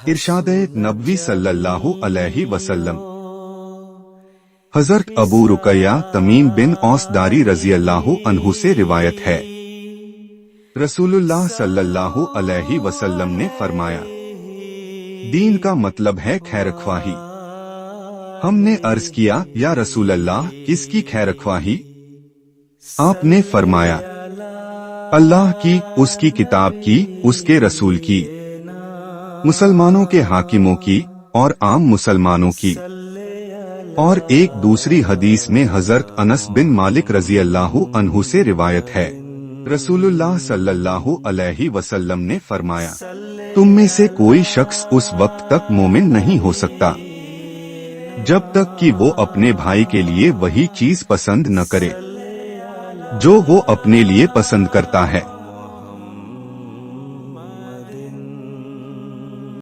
इरशाद नबवी सल्लल्लाहु अलैहि वसल्लम। हजरत अबू रुकैया तमीम बिन औस दारी रजी अल्लाहु अन्हु से रिवायत है, रसूलुल्लाह सल्लल्लाहु अलैहि वसल्लम ने फरमाया, दीन का मतलब है खैरख्वाही। हमने अर्ज किया, या रसूलल्लाह, किसकी खैरख्वाही? आपने फरमाया, अल्लाह की, उसकी किताब की, उसके रसूल की, मुसलमानों के हाकिमों की और आम मुसलमानों की। और एक दूसरी हदीस में हजरत अनस बिन मालिक रजी अल्लाहु अन्हु से रिवायत है, रसूलुल्लाह सल्लल्लाहु अलैहि वसल्लम ने फरमाया, तुम में से कोई शख्स उस वक्त तक मोमिन नहीं हो सकता जब तक कि वो अपने भाई के लिए वही चीज पसंद न करे जो वो अपने लिए पसंद करता है।